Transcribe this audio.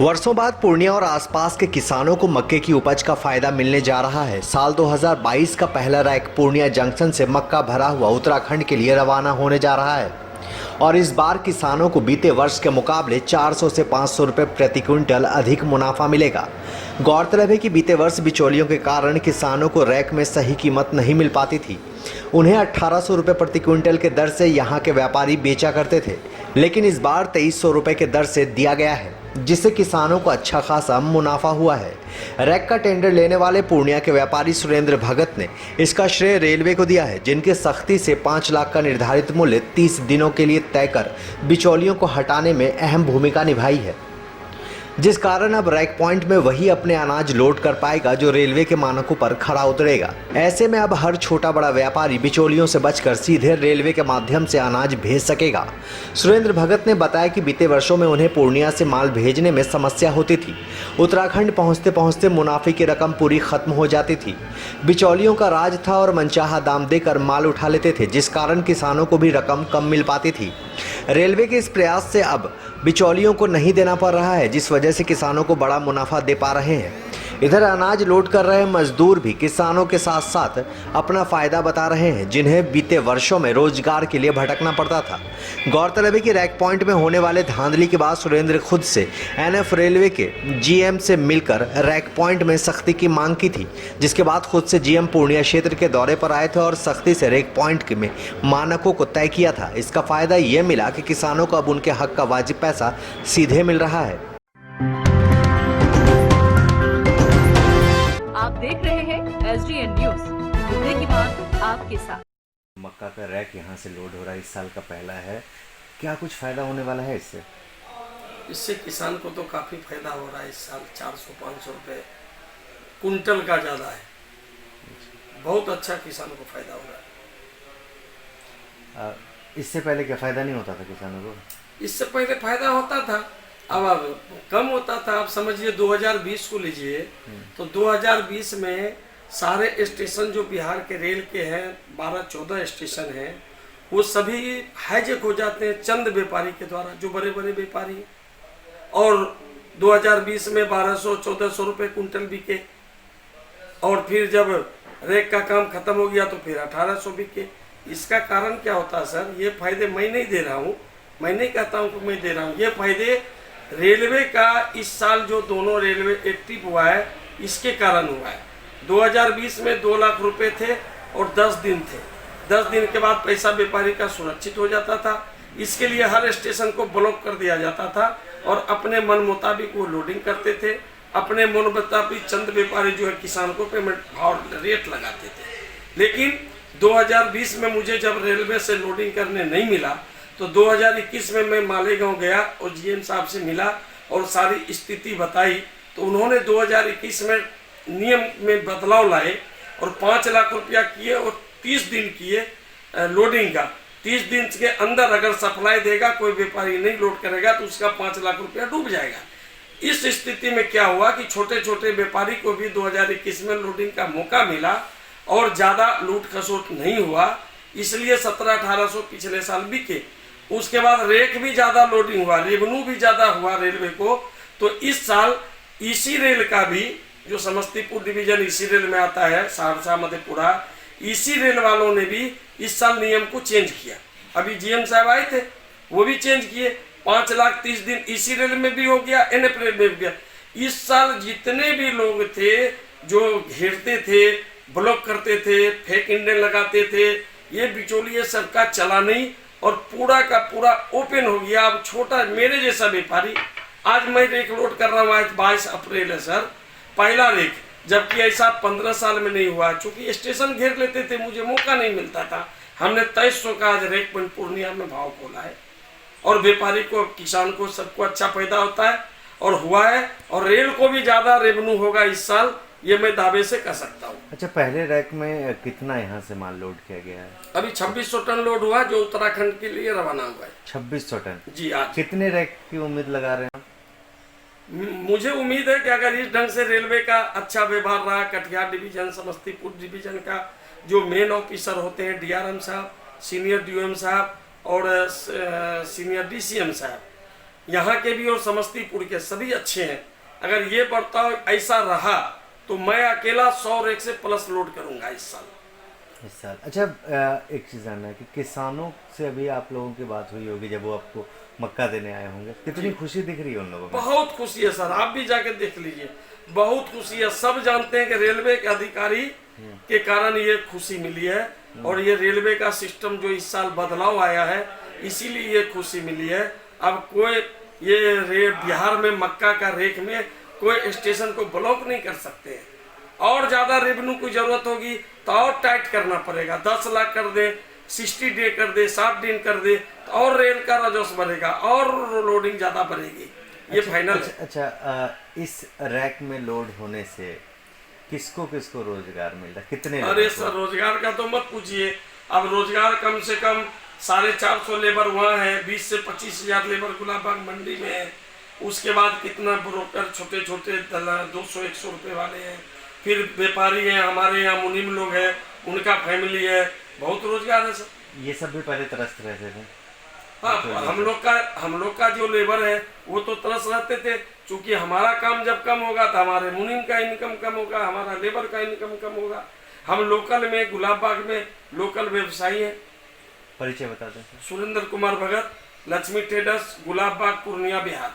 वर्षों बाद पूर्णिया और आसपास के किसानों को मक्के की उपज का फायदा मिलने जा रहा है। साल 2022 का पहला रैक पूर्णिया जंक्शन से मक्का भरा हुआ उत्तराखंड के लिए रवाना होने जा रहा है और इस बार किसानों को बीते वर्ष के मुकाबले 400 से 500 रुपये प्रति क्विंटल अधिक मुनाफा मिलेगा। गौरतलब है कि बीते वर्ष बिचौलियों के कारण किसानों को रैक में सही कीमत नहीं मिल पाती थी। उन्हें 1800 रुपये प्रति क्विंटल के दर से यहाँ के व्यापारी बेचा करते थे, लेकिन इस बार 2300 रुपये के दर से दिया गया है, जिससे किसानों को अच्छा खासा मुनाफा हुआ है। रैक का टेंडर लेने वाले पूर्णिया के व्यापारी सुरेंद्र भगत ने इसका श्रेय रेलवे को दिया है, जिनके सख्ती से 5 लाख का निर्धारित मूल्य 30 दिनों के लिए तय कर बिचौलियों को हटाने में अहम भूमिका निभाई है, जिस कारण अब रैक पॉइंट में वही अपने अनाज लोड कर पाएगा जो रेलवे के मानकों पर खरा उतरेगा। ऐसे में अब हर छोटा बड़ा व्यापारी बिचौलियों से बचकर सीधे रेलवे के माध्यम से अनाज भेज सकेगा। सुरेंद्र भगत ने बताया कि बीते वर्षों में उन्हें पूर्णिया से माल भेजने में समस्या होती थी। उत्तराखंड पहुंचते पहुंचते मुनाफे की रकम पूरी खत्म हो जाती थी। बिचौलियों का राज था और मनचाहा दाम देकर माल उठा लेते थे, जिस कारण किसानों को भी रकम कम मिल पाती थी। रेलवे के इस प्रयास से अब बिचौलियों को नहीं देना पड़ रहा है, जिस वजह से किसानों को बड़ा मुनाफा दे पा रहे हैं। इधर अनाज लोड कर रहे मजदूर भी किसानों के साथ साथ अपना फायदा बता रहे हैं, जिन्हें बीते वर्षों में रोजगार के लिए भटकना पड़ता था। गौरतलब है कि रैक पॉइंट में होने वाले धांधली के बाद सुरेंद्र खुद से एनएफ रेलवे के जीएम से मिलकर रैक पॉइंट में सख्ती की मांग की थी, जिसके बाद खुद से जीएम पूर्णिया क्षेत्र के दौरे पर आए थे और सख्ती से रैक पॉइंट में मानकों को तय किया था। इसका फायदा ये मिला कि किसानों को अब उनके हक का वाजिब पैसा सीधे मिल रहा है। आप देख रहे हैं एसडीएन न्यूज, मुद्दे की बात आपके साथ। मक्का का रैक यहाँ से लोड हो रहा है, इस साल का पहला है। क्या कुछ फायदा होने वाला है इससे? इससे किसान को तो काफ़ी फायदा हो रहा है। इस साल 400-500 रुपये कुंटल का ज़्यादा है। बहुत अच्छा किसान को फायदा हो रहा है। इससे पहले क्या फायदा नहीं होता था किसानों को? इससे पहले फायदा होता था, अब कम होता था। आप समझिए 2020 को लीजिए तो 2020 में सारे स्टेशन जो बिहार के रेल के हैं 12-14 स्टेशन हैं, वो सभी हाईजेक हो जाते हैं चंद व्यापारी के द्वारा, जो बड़े बड़े व्यापारी हैं। और 2020 में 1200-1400 रुपये कुंटल बिके, और फिर जब रेक का काम खत्म हो गया तो फिर 1800 बिके। इसका कारण क्या होता है सर? ये फायदे मैं नहीं दे रहा हूँ, मैं नहीं कहता हूँ कि मैं दे रहा हूँ। ये फायदे रेलवे का इस साल जो दोनों रेलवे एक्टिव हुआ है, इसके कारण हुआ है। 2020 में 2 लाख रुपए थे और 10 दिन थे। 10 दिन के बाद पैसा व्यापारी का सुरक्षित हो जाता था। इसके लिए हर स्टेशन को ब्लॉक कर दिया जाता था और अपने मन मुताबिक वो लोडिंग करते थे। अपने मन मुताबिक चंद व्यापारी जो है किसान को पेमेंट भाव रेट लगाते थे। लेकिन 2020 में मुझे जब रेलवे से लोडिंग करने नहीं मिला तो 2021 में मैं मालेगांव गया और जीएम साहब से मिला और सारी स्थिति बताई। तो उन्होंने 2021 में नियम में बदलाव लाए और 5 लाख रुपया किए और 30 दिन किए लोडिंग का। 30 दिन के अंदर अगर सप्लाई देगा, कोई व्यापारी नहीं लोड करेगा तो उसका 5 लाख रुपया डूब जाएगा। इस स्थिति में क्या हुआ कि छोटे छोटे व्यापारी को भी 2021 में लोडिंग का मौका मिला और ज़्यादा लूट खसोट नहीं हुआ, इसलिए 1700-1800 पिछले साल बिके। उसके बाद रेक भी ज़्यादा लोडिंग हुआ, रेवेन्यू भी ज़्यादा हुआ रेलवे को। तो इस साल इसी रेल का भी, जो समस्तीपुर डिवीजन इसी रेल में आता है, सहरसा मधेपुरा, इसी रेल वालों ने भी इस साल नियम को चेंज किया। अभी जीएम साहब आए थे, वो भी चेंज किए। 5 लाख 30 दिन इसी रेल में भी हो गया, एनएफ रेल में भी गया। इस साल जितने भी लोग थे जो घेरते थे, ब्लॉक करते थे, फेक इंडेन लगाते थे, ये बिचौलिए सबका चला नहीं और पूरा का पूरा ओपन हो गया। अब छोटा मेरे जैसा व्यापारी, आज मैं रेक लोड कर रहा हूँ, आज 22 अप्रैल है सर, पहला रेक, जबकि ऐसा 15 साल में नहीं हुआ। चूंकि स्टेशन घेर लेते थे, मुझे मौका नहीं मिलता था। हमने 2300 का आज रेक पॉइंट पूर्णिया में भाव खोला है और व्यापारी को, किसान को, सबको अच्छा फायदा होता है और हुआ है। और रेल को भी ज़्यादा रेवेन्यू होगा इस साल, ये मैं दावे से कह सकता हूँ। अच्छा, पहले रैक में कितना यहाँ से माल लोड किया गया है? अभी 2600 टन लोड हुआ, जो उत्तराखंड के लिए रवाना हुआ है। 2600 टन जी। आज कितने रैक की उम्मीद लगा रहे हैं? मुझे उम्मीद है कि अगर इस ढंग से रेलवे का अच्छा व्यवहार रहा, कटिहार डिवीजन, समस्तीपुर डिवीजन का जो मेन ऑफिसर होते हैं, डीआरएम साहब, सीनियर डीओएम साहब और सीनियर डीसीएम साहब, यहाँ के भी और समस्तीपुर के सभी अच्छे हैं। अगर ये बर्ताव ऐसा रहा तो मैं अकेला 100 रैक से प्लस लोड करूंगा इस साल। इस साल अच्छा, एक चीज़ जानना है कि किसानों से अभी आप लोगों की बात हुई होगी जब वो आपको मक्का देने आए होंगे, कितनी खुशी दिख रही है उन लोगों में? बहुत खुशी है सर, आप भी जाके देख लीजिए, बहुत खुशी है। सब जानते हैं कि रेलवे के अधिकारी के कारण ये खुशी मिली है और ये रेलवे का सिस्टम जो इस साल बदलाव आया है इसीलिए ये खुशी मिली है। अब कोई ये बिहार में मक्का का रेक में कोई स्टेशन को ब्लॉक नहीं कर सकते हैं। और ज्यादा रेवेन्यू की जरूरत होगी तो और टाइट करना पड़ेगा, 10 लाख कर दे, 60 डे कर दे, 60 दिन कर दे तो और रेल का राजस्व बढ़ेगा और लोडिंग ज्यादा बढ़ेगी। ये फाइनल है। अच्छा, इस रैक में लोड होने से किसको किसको रोजगार मिल रहा है, कितने? अरे सर रोजगार का तो मत पूछिए, अब रोजगार कम से कम 450 लेबर वहाँ है, 20 से 25 हजार लेबर गुलाबबाग मंडी में है। उसके बाद कितना ब्रोकर छोटे छोटे 200-100 रुपए वाले हैं, फिर व्यापारी हैं, हमारे यहाँ मुनीम लोग हैं, उनका फैमिली है, बहुत रोजगार है सर। ये सब भी पहले तरस्त रहते थे? हाँ, हम लोग का जो लेबर है वो तो तरस रहते थे, क्योंकि हमारा काम जब कम होगा तो हमारे मुनीम का इनकम कम होगा, हमारा लेबर का इनकम कम होगा। हम लोकल में गुलाबबाग में लोकल व्यवसायी हैं। परिचय बता दें। सुरेंद्र कुमार भगत, लक्ष्मी ट्रेडर्स, गुलाबबाग, पूर्णिया, बिहार।